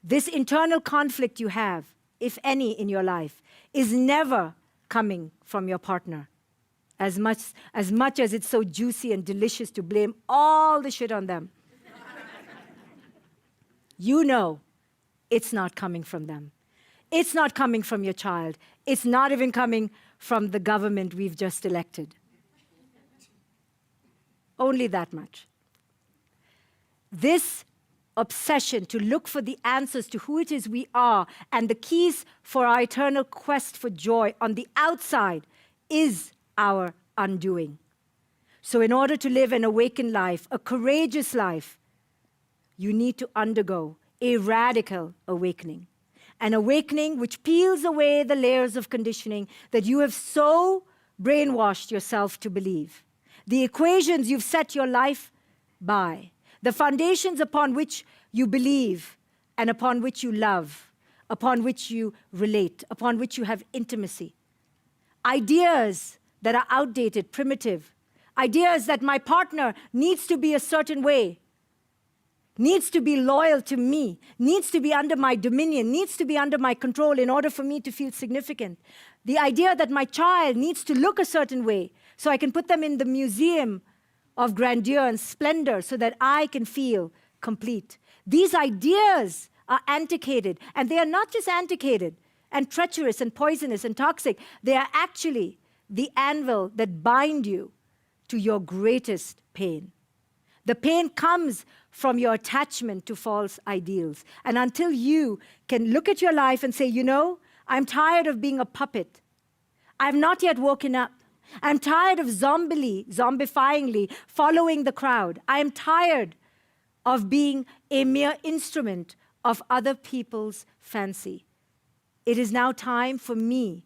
This internal conflict you have, if any, in your life, is never coming from your partner. As much as it's so juicy and delicious to blame all the shit on them. You know it's not coming from them. It's not coming from your child. It's not even coming from the government we've just elected. Only that much. This obsession to look for the answers to who it is we are and the keys for our eternal quest for joy on the outside is our undoing. So in order to live an awakened life, a courageous life, you need to undergo a radical awakening. An awakening which peels away the layers of conditioning that you have so brainwashed yourself to believe. The equations you've set your life by. The foundations upon which you believe and upon which you love, upon which you relate, upon which you have intimacy. Ideas that are outdated, primitive. Ideas that my partner needs to be a certain way, needs to be loyal to me, needs to be under my dominion, needs to be under my control in order for me to feel significant. The idea that my child needs to look a certain way so I can put them in the museum of grandeur and splendor so that I can feel complete. These ideas are antiquated, and they are not just antiquated and treacherous and poisonous and toxic. They are actually the anvil that bind you to your greatest pain. The pain comes from your attachment to false ideals. And until you can look at your life and say, you know, I'm tired of being a puppet. I've not yet woken up. I'm tired of zombifyingly following the crowd. I am tired of being a mere instrument of other people's fancy. It is now time for me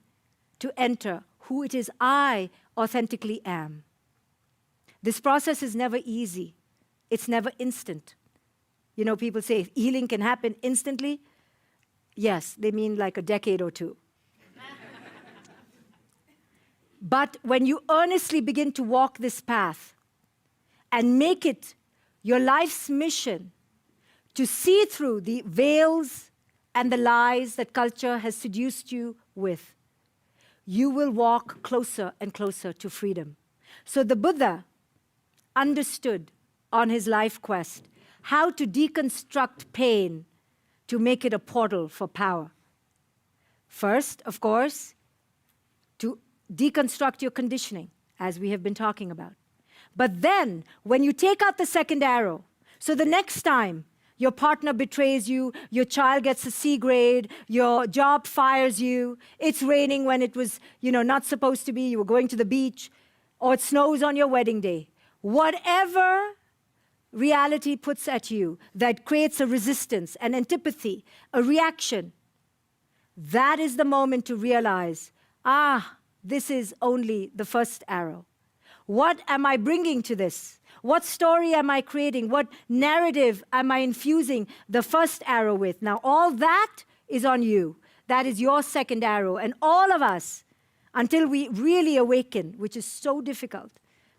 to enter who it is I authentically am. This process is never easy. It's never instant. You know, people say healing can happen instantly. Yes, they mean like a decade or two. But when you earnestly begin to walk this path and make it your life's mission to see through the veils and the lies that culture has seduced you with, you will walk closer and closer to freedom. So the Buddha understood on his life quest how to deconstruct pain to make it a portal for power. First, of course, to deconstruct your conditioning, as we have been talking about. But then, when you take out the second arrow, so the next time your partner betrays you, your child gets a C grade, your job fires you, it's raining when it was, not supposed to be, you were going to the beach, or it snows on your wedding day. Whatever reality puts at you that creates a resistance, an antipathy, a reaction, that is the moment to realize, this is only the first arrow. What am I bringing to this? What story am I creating? What narrative am I infusing the first arrow with? Now, all that is on you. That is your second arrow. And all of us, until we really awaken, which is so difficult,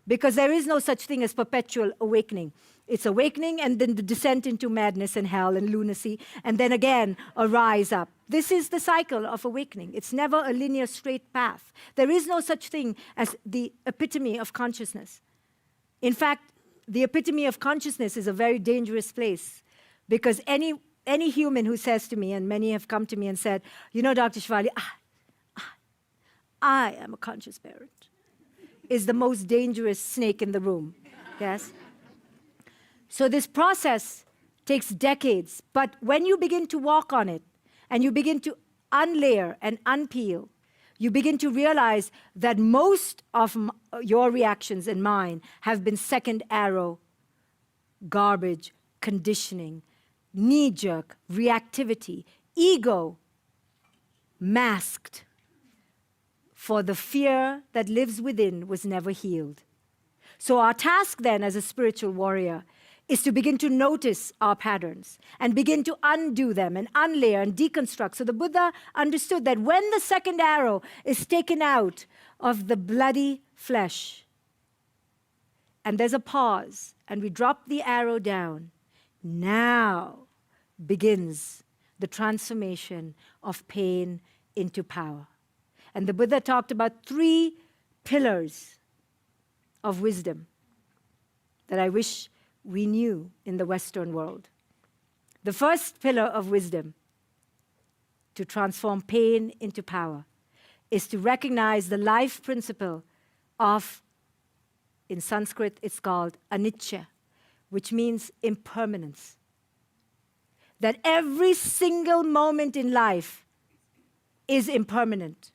because there is no such thing as perpetual awakening. It's awakening and then the descent into madness and hell and lunacy, and then again a rise up. This is the cycle of awakening. It's never a linear straight path. There is no such thing as the epitome of consciousness. In fact, the epitome of consciousness is a very dangerous place, because any human who says to me, and many have come to me and said, Dr. Shefali, I am a conscious parent, is the most dangerous snake in the room, yes? So this process takes decades, but when you begin to walk on it, and you begin to unlayer and unpeel, you begin to realize that most of your reactions and mine have been second arrow, garbage, conditioning, knee-jerk, reactivity, ego, masked, for the fear that lives within was never healed. So our task then as a spiritual warrior is to begin to notice our patterns and begin to undo them and unlayer and deconstruct. So the Buddha understood that when the second arrow is taken out of the bloody flesh, and there's a pause, and we drop the arrow down, now begins the transformation of pain into power. And the Buddha talked about 3 pillars of wisdom that I wish we knew in the Western world. The first pillar of wisdom to transform pain into power is to recognize the life principle of, in Sanskrit, it's called anicca, which means impermanence. That every single moment in life is impermanent.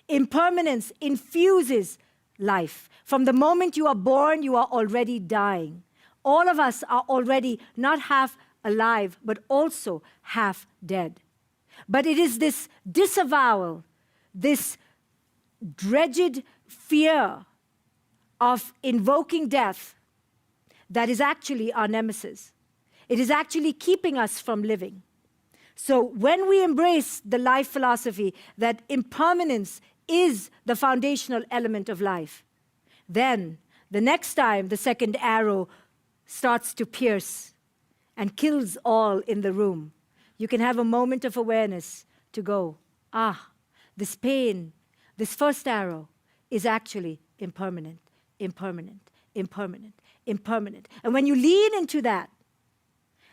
Impermanence infuses life. From the moment you are born, you are already dying. All of us are already not half alive, but also half dead. But it is this disavowal, this dreaded fear of invoking death that is actually our nemesis. It is actually keeping us from living. So when we embrace the life philosophy that impermanence is the foundational element of life, then the next time the second arrow starts to pierce and kills all in the room, you can have a moment of awareness to go, this pain, this first arrow is actually impermanent, impermanent, impermanent, impermanent. And when you lean into that,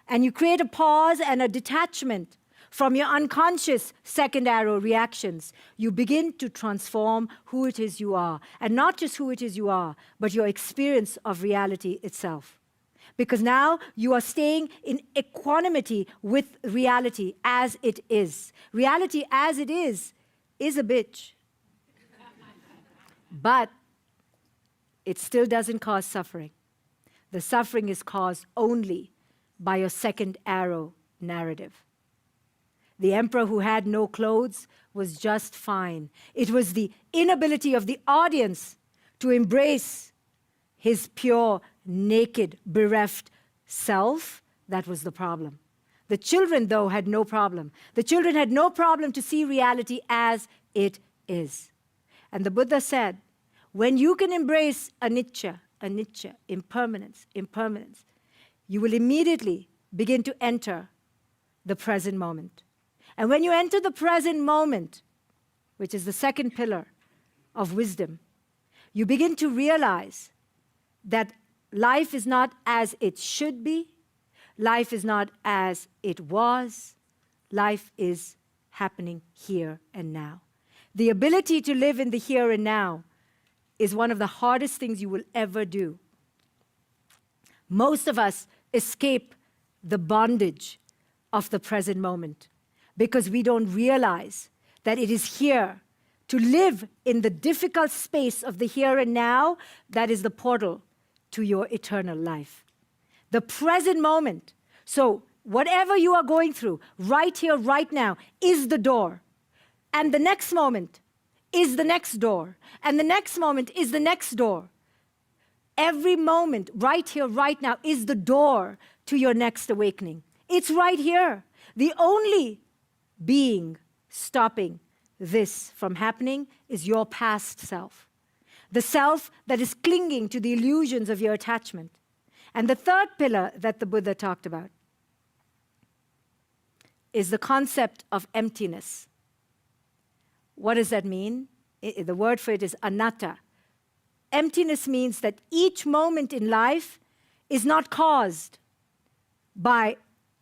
and you create a pause and a detachment from your unconscious second arrow reactions, you begin to transform who it is you are. And not just who it is you are, but your experience of reality itself. Because now you are staying in equanimity with reality as it is. Reality as it is a bitch. But it still doesn't cause suffering. The suffering is caused only by your second arrow narrative. The emperor who had no clothes was just fine. It was the inability of the audience to embrace his pure, naked, bereft self that was the problem. The children, though, had no problem. The children had no problem to see reality as it is. And the Buddha said, when you can embrace anicca, impermanence, you will immediately begin to enter the present moment. And when you enter the present moment, which is the second pillar of wisdom, you begin to realize that life is not as it should be, life is not as it was, life is happening here and now. The ability to live in the here and now is one of the hardest things you will ever do. Most of us escape the bondage of the present moment because we don't realize that it is here to live in the difficult space of the here and now that is the portal to your eternal life. The present moment. So whatever you are going through, right here, right now, is the door. And the next moment is the next door. And the next moment is the next door. Every moment, right here, right now, is the door to your next awakening. It's right here. The only being stopping this from happening is your past self. The self that is clinging to the illusions of your attachment. And the third pillar that the Buddha talked about is the concept of emptiness. What does that mean? The word for it is anatta. Emptiness means that each moment in life is not caused by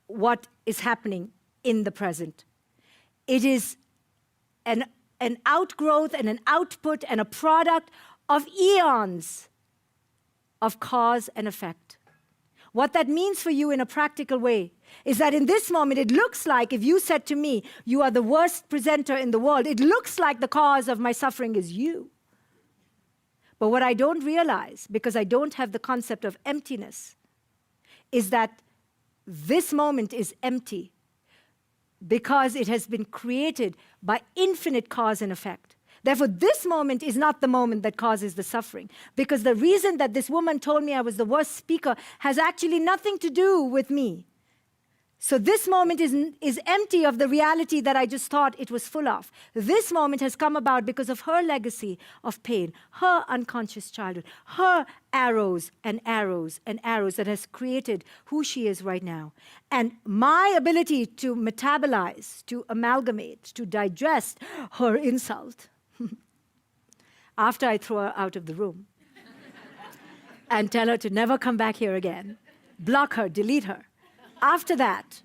what is happening in the present. It is an outgrowth and an output and a product of eons of cause and effect. What that means for you in a practical way is that in this moment, it looks like if you said to me, you are the worst presenter in the world, it looks like the cause of my suffering is you. But what I don't realize, because I don't have the concept of emptiness, is that this moment is empty because it has been created by infinite cause and effect. Therefore, this moment is not the moment that causes the suffering. Because the reason that this woman told me I was the worst speaker has actually nothing to do with me. So this moment is empty of the reality that I just thought it was full of. This moment has come about because of her legacy of pain, her unconscious childhood, her arrows and arrows and arrows that has created who she is right now. And my ability to metabolize, to amalgamate, to digest her insult after I throw her out of the room and tell her to never come back here again, block her, delete her. After that,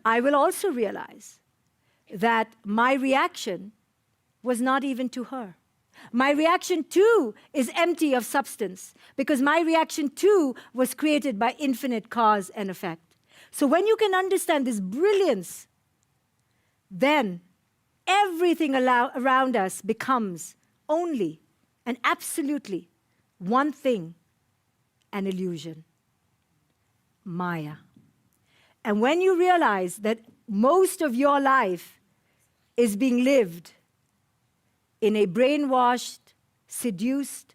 I will also realize that my reaction was not even to her. My reaction too is empty of substance because my reaction too was created by infinite cause and effect. So when you can understand this brilliance, then everything around us becomes only and absolutely one thing, an illusion, Maya. And when you realize that most of your life is being lived in a brainwashed, seduced,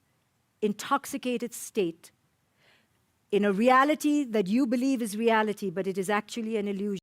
intoxicated state, in a reality that you believe is reality, but it is actually an illusion.